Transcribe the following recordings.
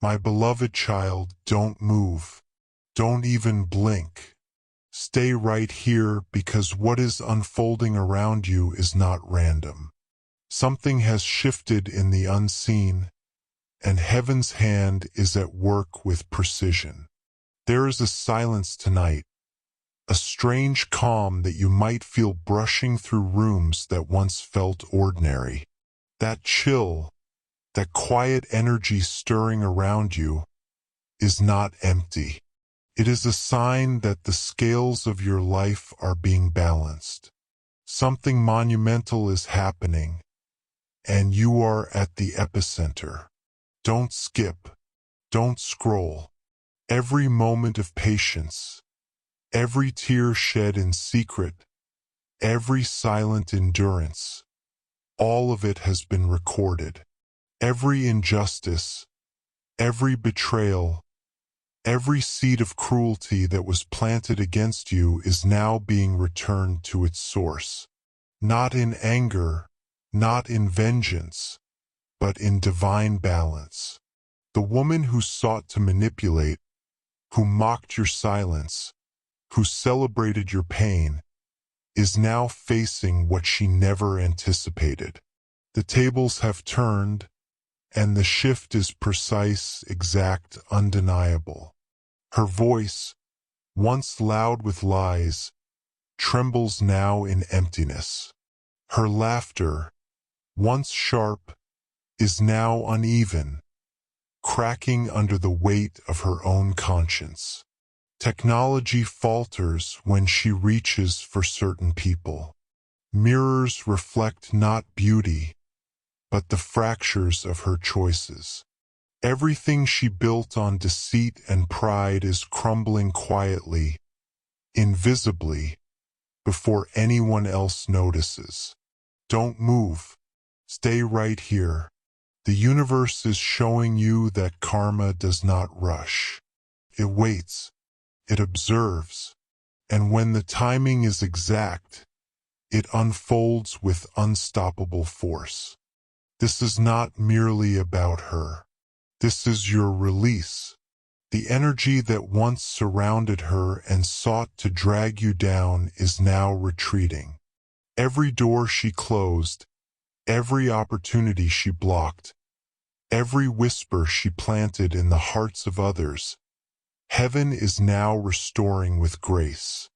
My beloved child, don't move. Don't even blink. Stay right here because what is unfolding around you is not random. Something has shifted in the unseen, and heaven's hand is at work with precision. There is a silence tonight, a strange calm that you might feel brushing through rooms that once felt ordinary. That chill, that quiet energy stirring around you, is not empty. It is a sign that the scales of your life are being balanced. Something monumental is happening, and you are at the epicenter. Don't skip. Don't scroll. Every moment of patience, every tear shed in secret, every silent endurance, all of it has been recorded. Every injustice, every betrayal, every seed of cruelty that was planted against you is now being returned to its source. Not in anger, not in vengeance, but in divine balance. The woman who sought to manipulate, who mocked your silence, who celebrated your pain, is now facing what she never anticipated. The tables have turned, and the shift is precise, exact, undeniable. Her voice, once loud with lies, trembles now in emptiness. Her laughter, once sharp, is now uneven, cracking under the weight of her own conscience. Technology falters when she reaches for certain people. Mirrors reflect not beauty, but the fractures of her choices. Everything she built on deceit and pride is crumbling quietly, invisibly, before anyone else notices. Don't move. Stay right here. The universe is showing you that karma does not rush. It waits. It observes. And when the timing is exact, it unfolds with unstoppable force. This is not merely about her. This is your release. The energy that once surrounded her and sought to drag you down is now retreating. Every door she closed, every opportunity she blocked, every whisper she planted in the hearts of others, heaven is now restoring with grace.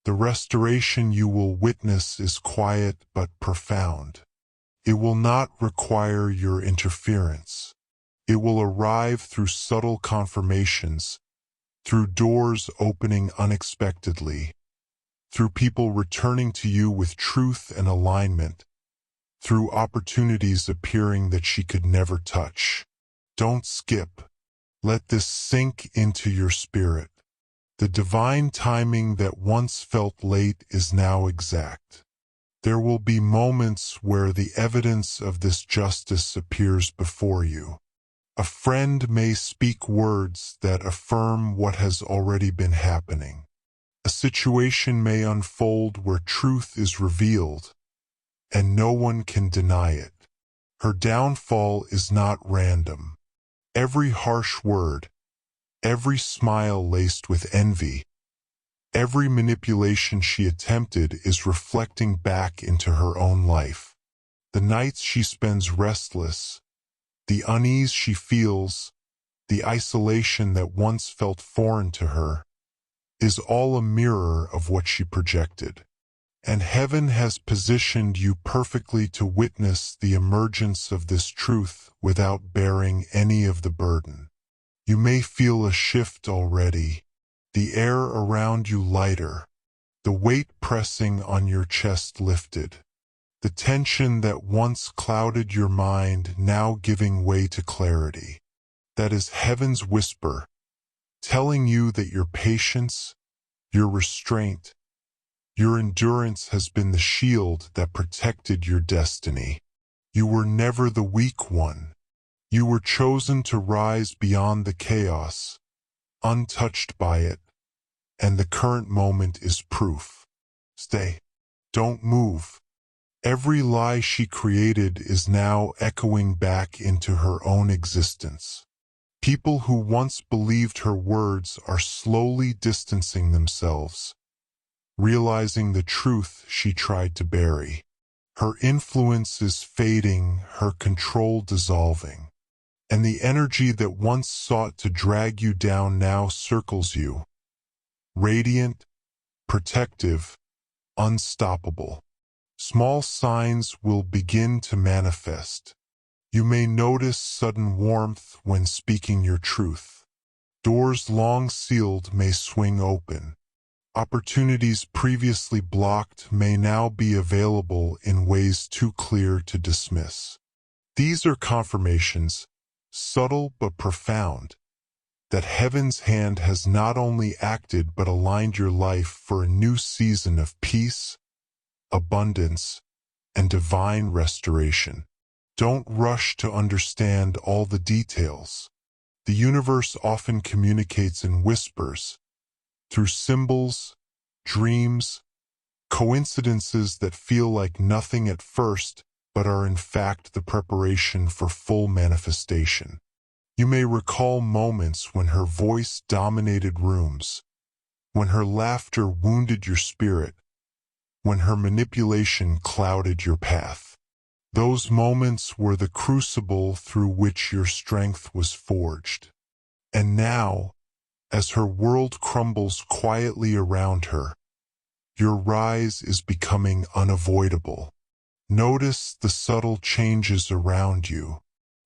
The restoration you will witness is quiet but profound. It will not require your interference. It will arrive through subtle confirmations, through doors opening unexpectedly, through people returning to you with truth and alignment, through opportunities appearing that she could never touch. Don't skip. Let this sink into your spirit. The divine timing that once felt late is now exact. There will be moments where the evidence of this justice appears before you. A friend may speak words that affirm what has already been happening. A situation may unfold where truth is revealed, and no one can deny it. Her downfall is not random. Every harsh word, every smile laced with envy, every manipulation she attempted is reflecting back into her own life. The nights she spends restless, the unease she feels, the isolation that once felt foreign to her, is all a mirror of what she projected. And heaven has positioned you perfectly to witness the emergence of this truth without bearing any of the burden. You may feel a shift already, the air around you lighter, the weight pressing on your chest lifted, the tension that once clouded your mind now giving way to clarity. That is heaven's whisper, telling you that your patience, your restraint, your endurance has been the shield that protected your destiny. You were never the weak one. You were chosen to rise beyond the chaos, untouched by it, and the current moment is proof. Stay. Don't move. Every lie she created is now echoing back into her own existence. People who once believed her words are slowly distancing themselves, realizing the truth she tried to bury. Her influence is fading, her control dissolving, and the energy that once sought to drag you down now circles you, radiant, protective, unstoppable. Small signs will begin to manifest. You may notice sudden warmth when speaking your truth. Doors long sealed may swing open. Opportunities previously blocked may now be available in ways too clear to dismiss. These are confirmations, subtle but profound, that heaven's hand has not only acted but aligned your life for a new season of peace, abundance, and divine restoration. Don't rush to understand all the details. The universe often communicates in whispers, through symbols, dreams, coincidences that feel like nothing at first but are in fact the preparation for full manifestation. You may recall moments when her voice dominated rooms, when her laughter wounded your spirit, when her manipulation clouded your path. Those moments were the crucible through which your strength was forged. And now, as her world crumbles quietly around her, your rise is becoming unavoidable. Notice the subtle changes around you.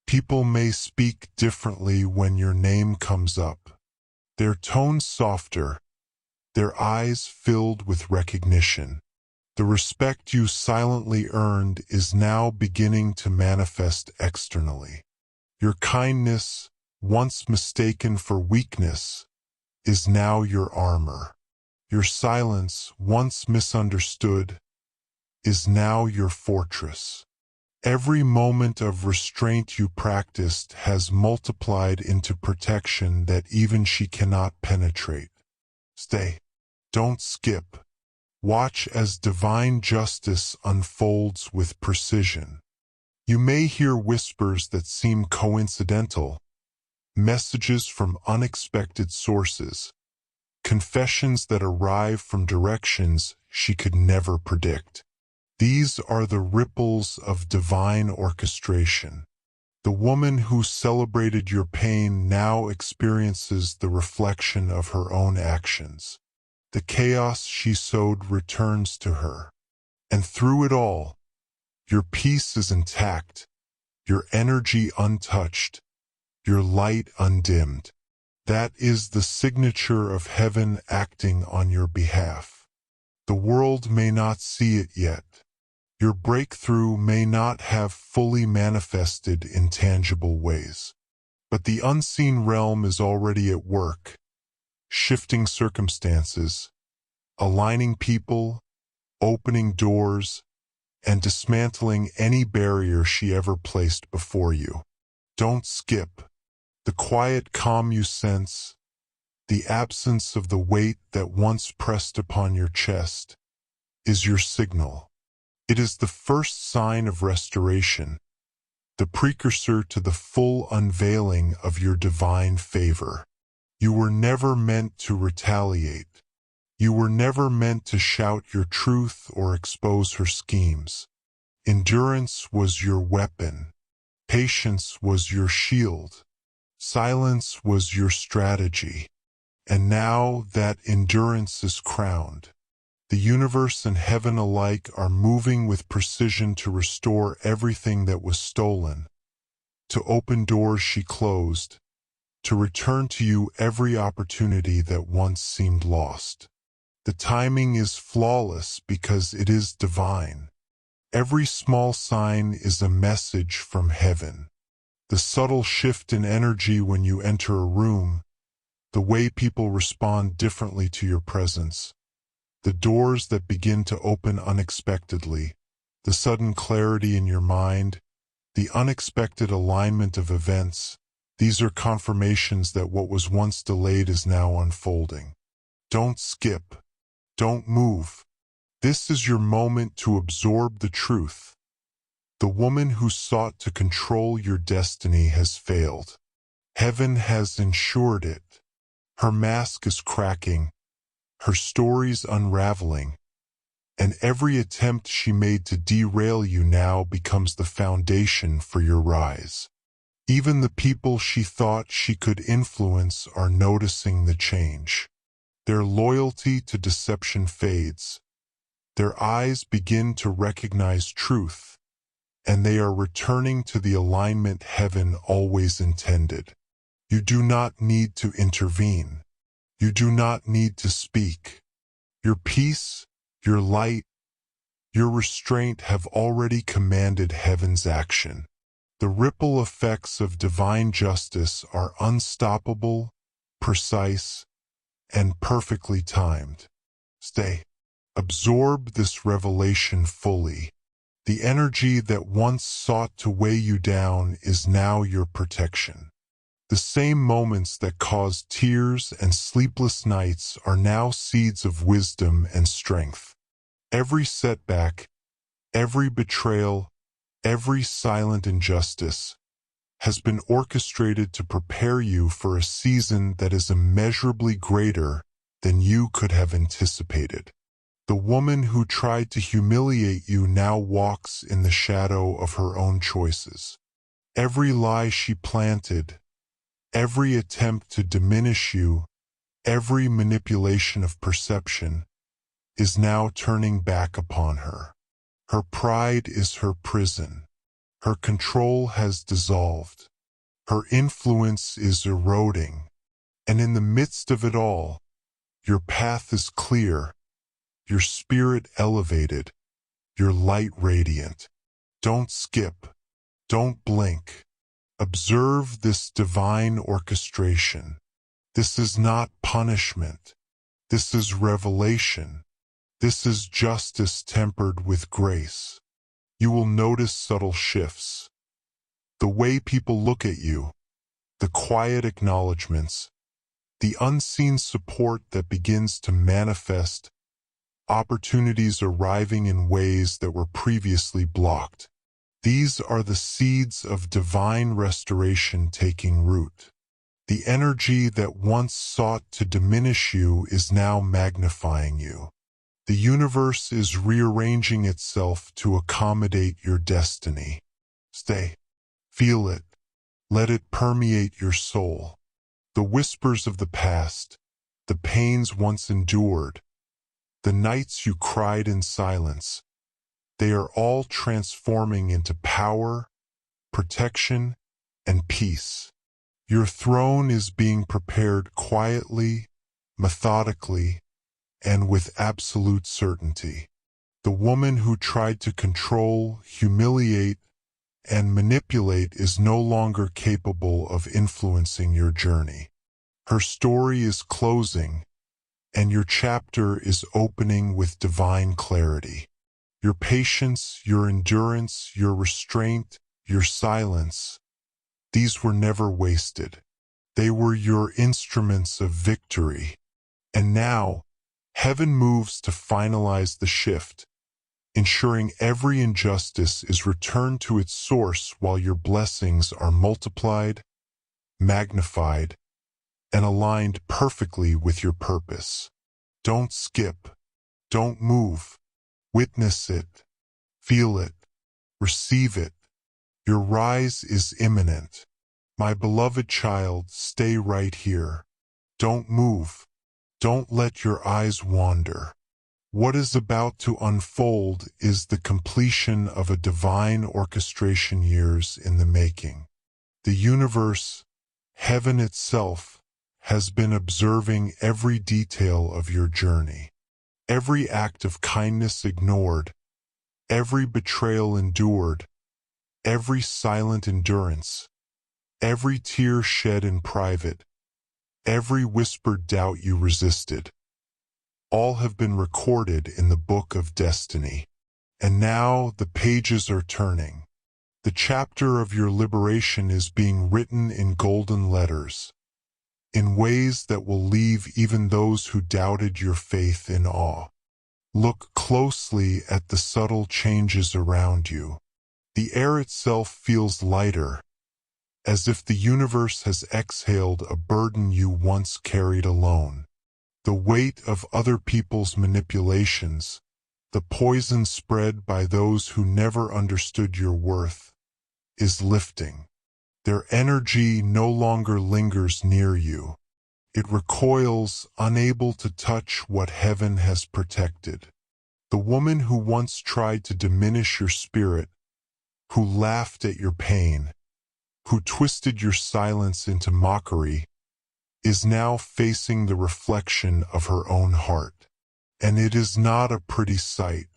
People may speak differently when your name comes up. Their tone softer, their eyes filled with recognition. The respect you silently earned is now beginning to manifest externally. Your kindness, once mistaken for weakness, is now your armor. Your silence, once misunderstood, is now your fortress. Every moment of restraint you practiced has multiplied into protection that even she cannot penetrate. Stay. Don't skip. Watch as divine justice unfolds with precision. You may hear whispers that seem coincidental, messages from unexpected sources, confessions that arrive from directions she could never predict. These are the ripples of divine orchestration. The woman who celebrated your pain now experiences the reflection of her own actions. The chaos she sowed returns to her. And through it all, your peace is intact, your energy untouched, your light undimmed. That is the signature of heaven acting on your behalf. The world may not see it yet. Your breakthrough may not have fully manifested in tangible ways. But the unseen realm is already at work, shifting circumstances, aligning people, opening doors, and dismantling any barrier she ever placed before you. Don't skip. The quiet calm you sense, the absence of the weight that once pressed upon your chest, is your signal. It is the first sign of restoration, the precursor to the full unveiling of your divine favor. You were never meant to retaliate. You were never meant to shout your truth or expose her schemes. Endurance was your weapon. Patience was your shield. Silence was your strategy. And now that endurance is crowned, the universe and heaven alike are moving with precision to restore everything that was stolen, to open doors she closed, to return to you every opportunity that once seemed lost. The timing is flawless because it is divine. Every small sign is a message from heaven. The subtle shift in energy when you enter a room, the way people respond differently to your presence, the doors that begin to open unexpectedly, the sudden clarity in your mind, the unexpected alignment of events, these are confirmations that what was once delayed is now unfolding. Don't skip. Don't move. This is your moment to absorb the truth. The woman who sought to control your destiny has failed. Heaven has ensured it. Her mask is cracking, her story's unraveling, and every attempt she made to derail you now becomes the foundation for your rise. Even the people she thought she could influence are noticing the change. Their loyalty to deception fades. Their eyes begin to recognize truth, and they are returning to the alignment heaven always intended. You do not need to intervene. You do not need to speak. Your peace, your light, your restraint have already commanded heaven's action. The ripple effects of divine justice are unstoppable, precise, and perfectly timed. Stay. Absorb this revelation fully. The energy that once sought to weigh you down is now your protection. The same moments that caused tears and sleepless nights are now seeds of wisdom and strength. Every setback, every betrayal, every silent injustice has been orchestrated to prepare you for a season that is immeasurably greater than you could have anticipated. The woman who tried to humiliate you now walks in the shadow of her own choices. Every lie she planted, every attempt to diminish you, every manipulation of perception, is now turning back upon her. Her pride is her prison. Her control has dissolved. Her influence is eroding. And in the midst of it all, your path is clear, your spirit elevated, your light radiant. Don't skip. Don't blink. Observe this divine orchestration. This is not punishment. This is revelation. This is justice tempered with grace. You will notice subtle shifts. The way people look at you, the quiet acknowledgments, the unseen support that begins to manifest, opportunities arriving in ways that were previously blocked. These are the seeds of divine restoration taking root. The energy that once sought to diminish you is now magnifying you. The universe is rearranging itself to accommodate your destiny. Stay. Feel it. Let it permeate your soul. The whispers of the past, the pains once endured, the nights you cried in silence, they are all transforming into power, protection, and peace. Your throne is being prepared quietly, methodically, and with absolute certainty. The woman who tried to control, humiliate, and manipulate is no longer capable of influencing your journey. Her story is closing, and your chapter is opening with divine clarity. Your patience, your endurance, your restraint, your silence, these were never wasted. They were your instruments of victory. And now, heaven moves to finalize the shift, ensuring every injustice is returned to its source while your blessings are multiplied, magnified, and aligned perfectly with your purpose. Don't skip. Don't move. Witness it. Feel it. Receive it. Your rise is imminent. My beloved child, stay right here. Don't move. Don't let your eyes wander. What is about to unfold is the completion of a divine orchestration years in the making. The universe, heaven itself, has been observing every detail of your journey. Every act of kindness ignored, every betrayal endured, every silent endurance, every tear shed in private, every whispered doubt you resisted, all have been recorded in the book of destiny. And now the pages are turning. The chapter of your liberation is being written in golden letters, in ways that will leave even those who doubted your faith in awe. Look closely at the subtle changes around you. The air itself feels lighter. as if the universe has exhaled a burden you once carried alone. The weight of other people's manipulations, the poison spread by those who never understood your worth, is lifting. Their energy no longer lingers near you. It recoils, unable to touch what heaven has protected. The woman who once tried to diminish your spirit, who laughed at your pain, who twisted your silence into mockery, is now facing the reflection of her own heart. And it is not a pretty sight.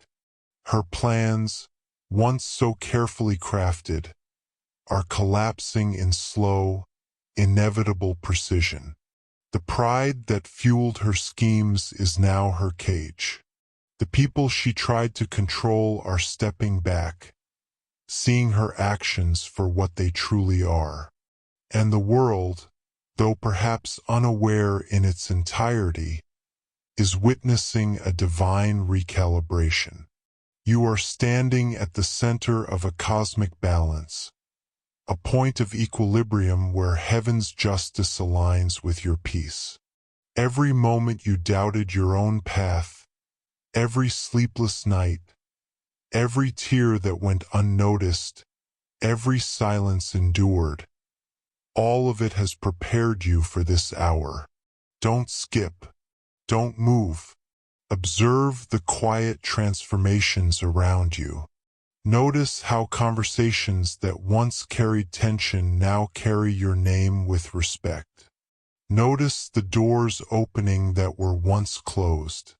Her plans, once so carefully crafted, are collapsing in slow, inevitable precision. The pride that fueled her schemes is now her cage. The people she tried to control are stepping back, seeing her actions for what they truly are. And the world, though perhaps unaware in its entirety, is witnessing a divine recalibration. You are standing at the center of a cosmic balance, a point of equilibrium where heaven's justice aligns with your peace. Every moment you doubted your own path, every sleepless night, every tear that went unnoticed, every silence endured, all of it has prepared you for this hour. Don't skip. Don't move. Observe the quiet transformations around you. Notice how conversations that once carried tension now carry your name with respect. Notice the doors opening that were once closed.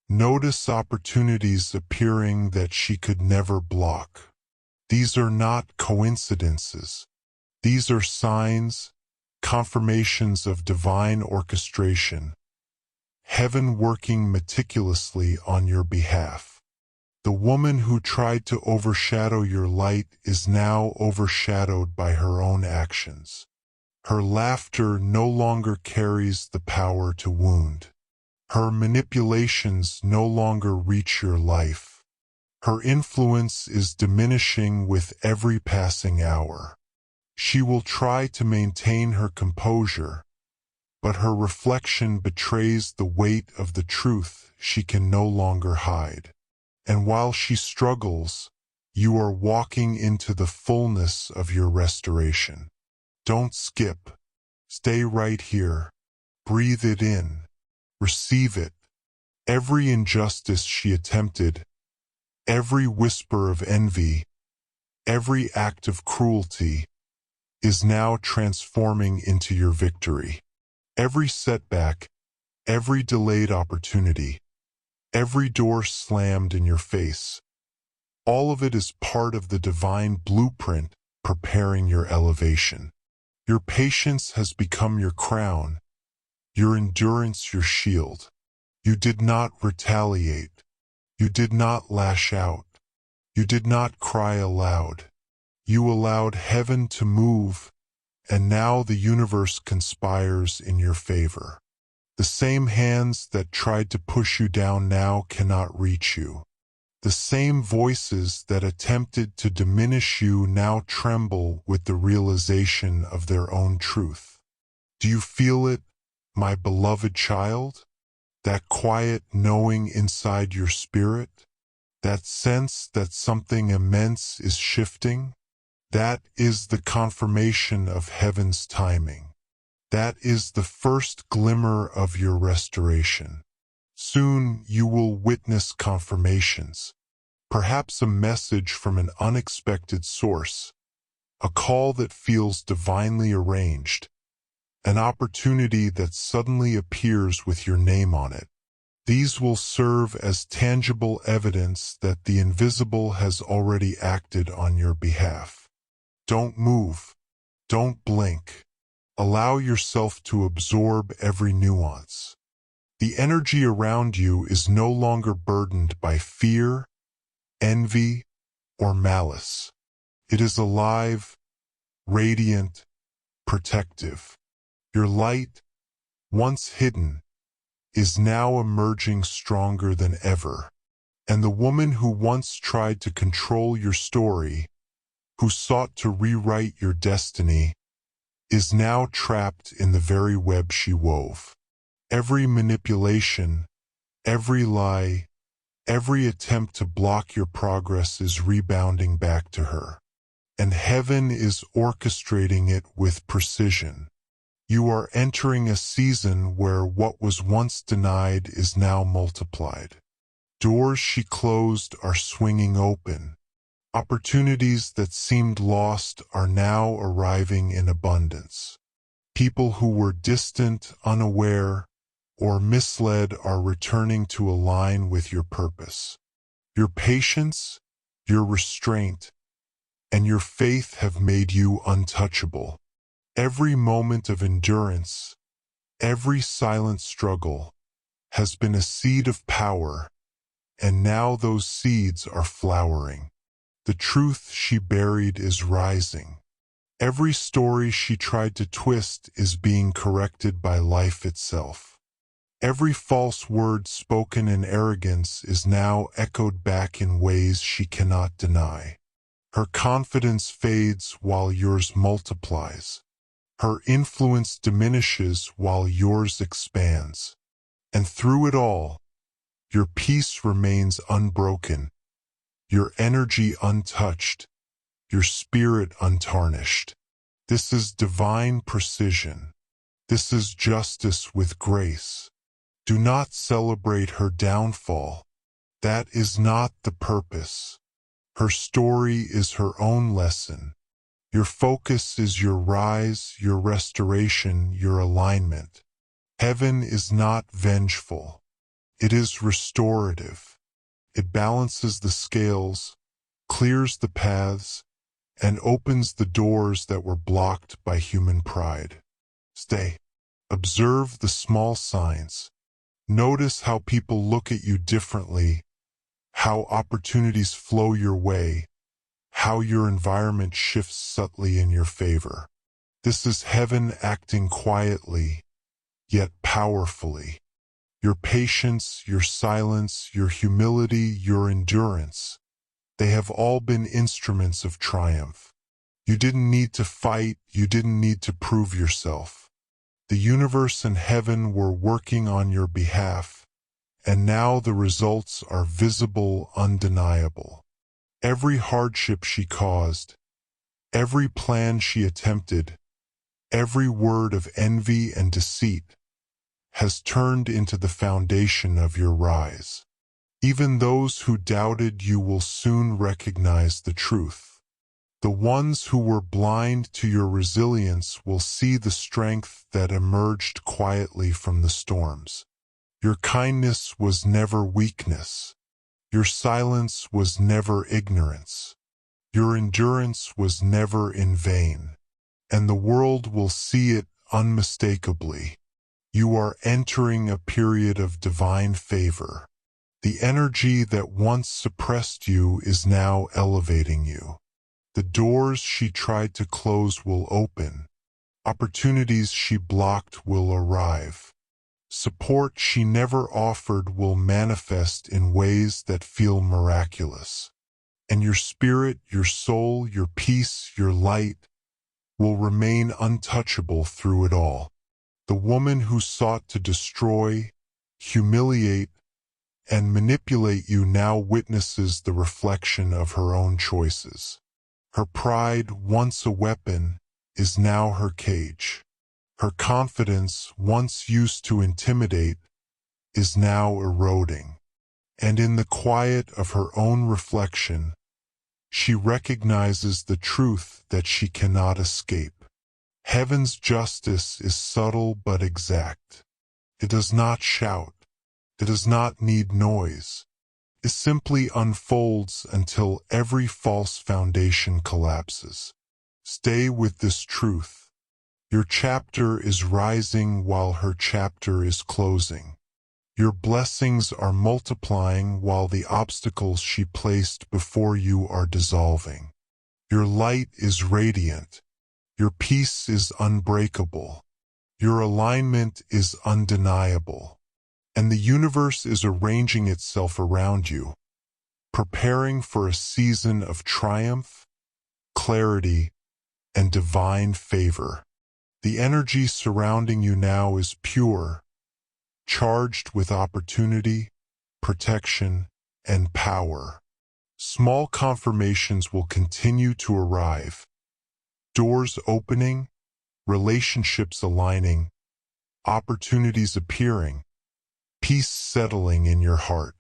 Notice opportunities appearing that she could never block. These are not coincidences. These are signs, confirmations of divine orchestration, heaven working meticulously on your behalf. The woman who tried to overshadow your light is now overshadowed by her own actions. Her laughter no longer carries the power to wound. Her manipulations no longer reach your life. Her influence is diminishing with every passing hour. She will try to maintain her composure, but her reflection betrays the weight of the truth she can no longer hide. And while she struggles, you are walking into the fullness of your restoration. Don't skip. Stay right here. Breathe it in. Receive it. Every injustice she attempted, every whisper of envy, every act of cruelty, is now transforming into your victory. Every setback, every delayed opportunity, every door slammed in your face, all of it is part of the divine blueprint preparing your elevation. Your patience has become your crown, your endurance your shield. You did not retaliate. You did not lash out. You did not cry aloud. You allowed heaven to move, and now the universe conspires in your favor. The same hands that tried to push you down now cannot reach you. The same voices that attempted to diminish you now tremble with the realization of their own truth. Do you feel it, my beloved child? That quiet knowing inside your spirit? That sense that something immense is shifting? That is the confirmation of heaven's timing. That is the first glimmer of your restoration. Soon you will witness confirmations, perhaps a message from an unexpected source, a call that feels divinely arranged, an opportunity that suddenly appears with your name on it. These will serve as tangible evidence that the invisible has already acted on your behalf. Don't move. Don't blink. Allow yourself to absorb every nuance. The energy around you is no longer burdened by fear, envy, or malice. It is alive, radiant, protective. Your light, once hidden, is now emerging stronger than ever. And the woman who once tried to control your story, who sought to rewrite your destiny, is now trapped in the very web she wove. Every manipulation, every lie, every attempt to block your progress is rebounding back to her. And heaven is orchestrating it with precision. You are entering a season where what was once denied is now multiplied. Doors she closed are swinging open. Opportunities that seemed lost are now arriving in abundance. People who were distant, unaware, or misled are returning to align with your purpose. Your patience, your restraint, and your faith have made you untouchable. Every moment of endurance, every silent struggle, has been a seed of power, and now those seeds are flowering. The truth she buried is rising. Every story she tried to twist is being corrected by life itself. Every false word spoken in arrogance is now echoed back in ways she cannot deny. Her confidence fades while yours multiplies. Her influence diminishes while yours expands. And through it all, your peace remains unbroken, your energy untouched, your spirit untarnished. This is divine precision. This is justice with grace. Do not celebrate her downfall. That is not the purpose. Her story is her own lesson. Your focus is your rise, your restoration, your alignment. Heaven is not vengeful. It is restorative. It balances the scales, clears the paths, and opens the doors that were blocked by human pride. Stay. Observe the small signs. Notice how people look at you differently, how opportunities flow your way, how your environment shifts subtly in your favor. This is heaven acting quietly, yet powerfully. Your patience, your silence, your humility, your endurance, they have all been instruments of triumph. You didn't need to fight, you didn't need to prove yourself. The universe and heaven were working on your behalf, and now the results are visible, undeniable. Every hardship she caused, every plan she attempted, every word of envy and deceit has turned into the foundation of your rise. Even those who doubted you will soon recognize the truth. The ones who were blind to your resilience will see the strength that emerged quietly from the storms. Your kindness was never weakness. Your silence was never ignorance. Your endurance was never in vain. And the world will see it unmistakably. You are entering a period of divine favor. The energy that once suppressed you is now elevating you. The doors she tried to close will open. Opportunities she blocked will arrive. Support she never offered will manifest in ways that feel miraculous. And your spirit, your soul, your peace, your light will remain untouchable through it all. The woman who sought to destroy, humiliate, and manipulate you now witnesses the reflection of her own choices. Her pride, once a weapon, is now her cage. Her confidence, once used to intimidate, is now eroding. And in the quiet of her own reflection, she recognizes the truth that she cannot escape. Heaven's justice is subtle but exact. It does not shout. It does not need noise. It simply unfolds until every false foundation collapses. Stay with this truth. Your chapter is rising while her chapter is closing. Your blessings are multiplying while the obstacles she placed before you are dissolving. Your light is radiant. Your peace is unbreakable. Your alignment is undeniable. And the universe is arranging itself around you, preparing for a season of triumph, clarity, and divine favor. The energy surrounding you now is pure, charged with opportunity, protection, and power. Small confirmations will continue to arrive. Doors opening, relationships aligning, opportunities appearing, peace settling in your heart.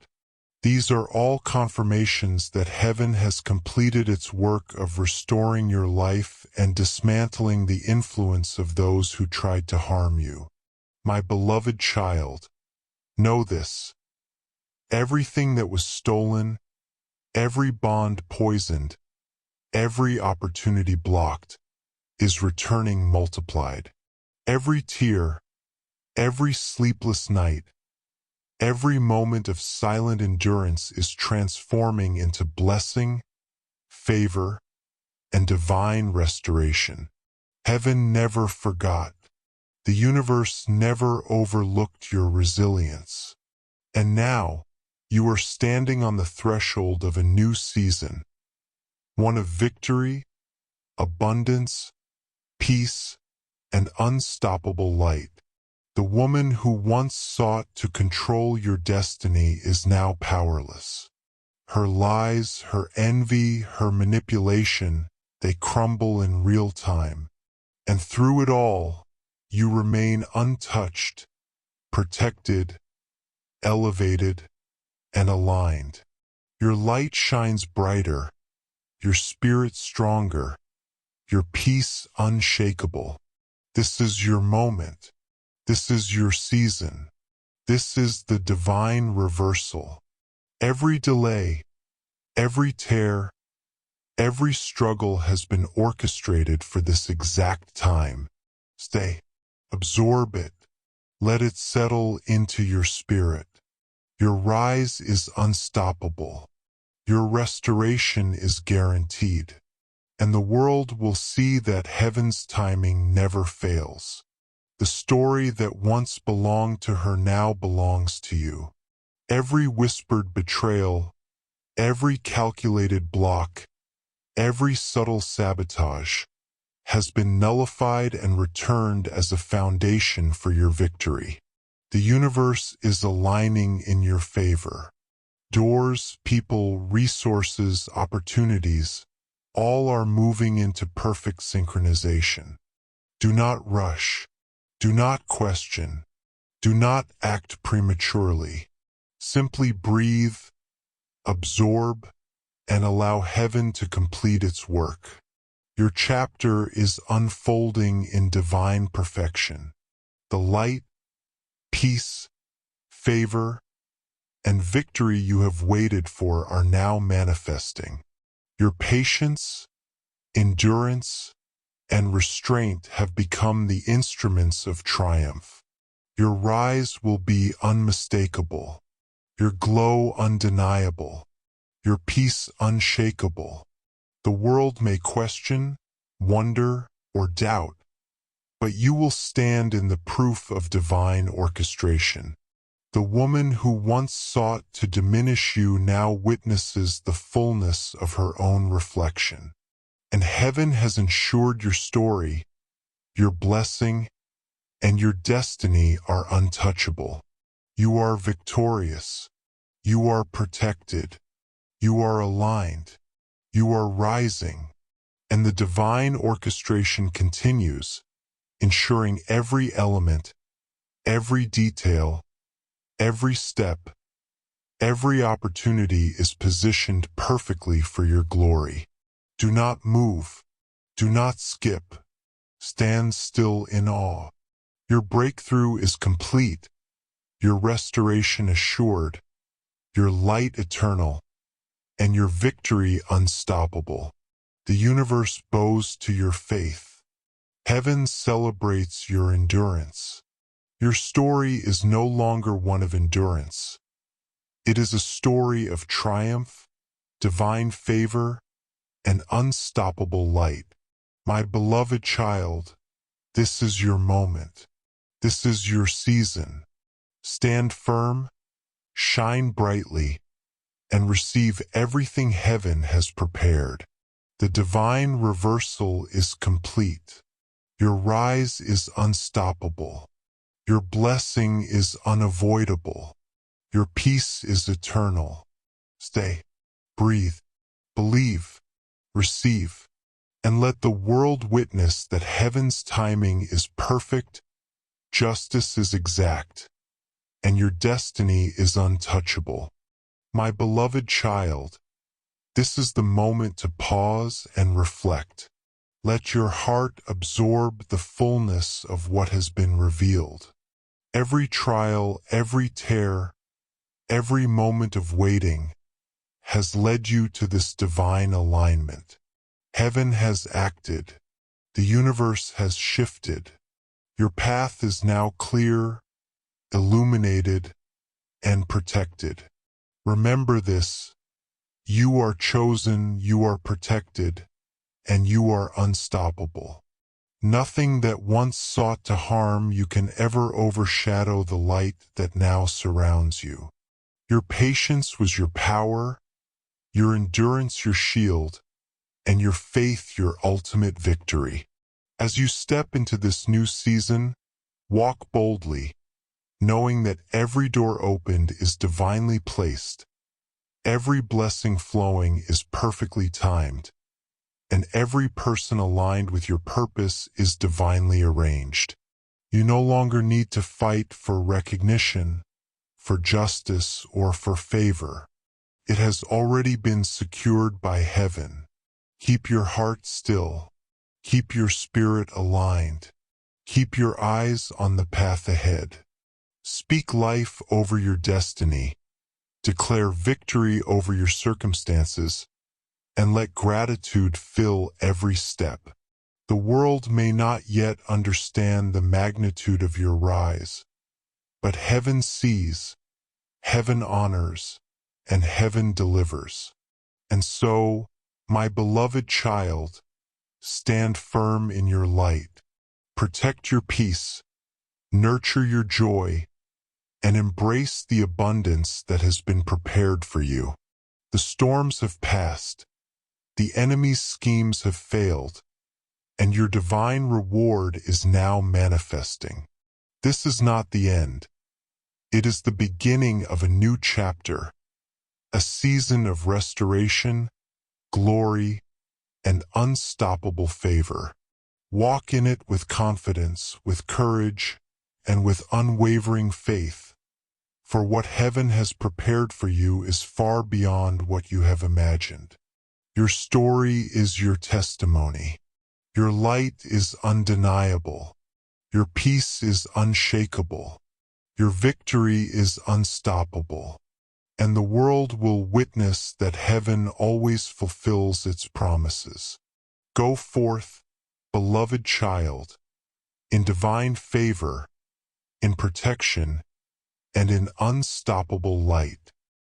These are all confirmations that heaven has completed its work of restoring your life and dismantling the influence of those who tried to harm you. My beloved child, know this. Everything that was stolen, every bond poisoned, every opportunity blocked, is returning multiplied. Every tear, every sleepless night, every moment of silent endurance is transforming into blessing, favor, and divine restoration. Heaven never forgot. The universe never overlooked your resilience. And now, you are standing on the threshold of a new season, one of victory, abundance, peace, and unstoppable light. The woman who once sought to control your destiny is now powerless. Her lies, her envy, her manipulation, they crumble in real time. And through it all, you remain untouched, protected, elevated, and aligned. Your light shines brighter, your spirit stronger, your peace unshakable. This is your moment. This is your season. This is the divine reversal. Every delay, every tear, every struggle has been orchestrated for this exact time. Stay. Absorb it. Let it settle into your spirit. Your rise is unstoppable. Your restoration is guaranteed. And the world will see that heaven's timing never fails. The story that once belonged to her now belongs to you. Every whispered betrayal, every calculated block, every subtle sabotage has been nullified and returned as a foundation for your victory. The universe is aligning in your favor. Doors, people, resources, opportunities, all are moving into perfect synchronization. Do not rush. Do not question. Do not act prematurely. Simply breathe, absorb, and allow heaven to complete its work. Your chapter is unfolding in divine perfection. The light, peace, favor, and victory you have waited for are now manifesting. Your patience, endurance, and restraint have become the instruments of triumph. Your rise will be unmistakable, your glow undeniable, your peace unshakable. The world may question, wonder, or doubt, but you will stand in the proof of divine orchestration. The woman who once sought to diminish you now witnesses the fullness of her own reflection. And heaven has ensured your story, your blessing, and your destiny are untouchable. You are victorious. You are protected. You are aligned. You are rising. And the divine orchestration continues, ensuring every element, every detail, every step, every opportunity is positioned perfectly for your glory. Do not move. Do not skip. Stand still in awe. Your breakthrough is complete. Your restoration assured. Your light eternal. And your victory unstoppable. The universe bows to your faith. Heaven celebrates your endurance. Your story is no longer one of endurance. It is a story of triumph, divine favor, and unstoppable light. My beloved child, this is your moment. This is your season. Stand firm, shine brightly, and receive everything heaven has prepared. The divine reversal is complete. Your rise is unstoppable. Your blessing is unavoidable. Your peace is eternal. Stay, breathe, believe, receive, and let the world witness that heaven's timing is perfect, justice is exact, and your destiny is untouchable. My beloved child, this is the moment to pause and reflect. Let your heart absorb the fullness of what has been revealed. Every trial, every tear, every moment of waiting has led you to this divine alignment. Heaven has acted. The universe has shifted. Your path is now clear, illuminated, and protected. Remember this. You are chosen, you are protected, and you are unstoppable. Nothing that once sought to harm you can ever overshadow the light that now surrounds you. Your patience was your power, your endurance your shield, and your faith your ultimate victory. As you step into this new season, walk boldly, knowing that every door opened is divinely placed, every blessing flowing is perfectly timed, and every person aligned with your purpose is divinely arranged. You no longer need to fight for recognition, for justice, or for favor. It has already been secured by heaven. Keep your heart still. Keep your spirit aligned. Keep your eyes on the path ahead. Speak life over your destiny. Declare victory over your circumstances, and let gratitude fill every step. The world may not yet understand the magnitude of your rise, but heaven sees, heaven honors, and heaven delivers. And so, my beloved child, stand firm in your light. Protect your peace, nurture your joy, and embrace the abundance that has been prepared for you. The storms have passed, the enemy's schemes have failed, and your divine reward is now manifesting. This is not the end. It is the beginning of a new chapter, a season of restoration, glory, and unstoppable favor. Walk in it with confidence, with courage, and with unwavering faith, for what heaven has prepared for you is far beyond what you have imagined. Your story is your testimony. Your light is undeniable. Your peace is unshakable. Your victory is unstoppable. And the world will witness that heaven always fulfills its promises. Go forth, beloved child, in divine favor, in protection, and in unstoppable light.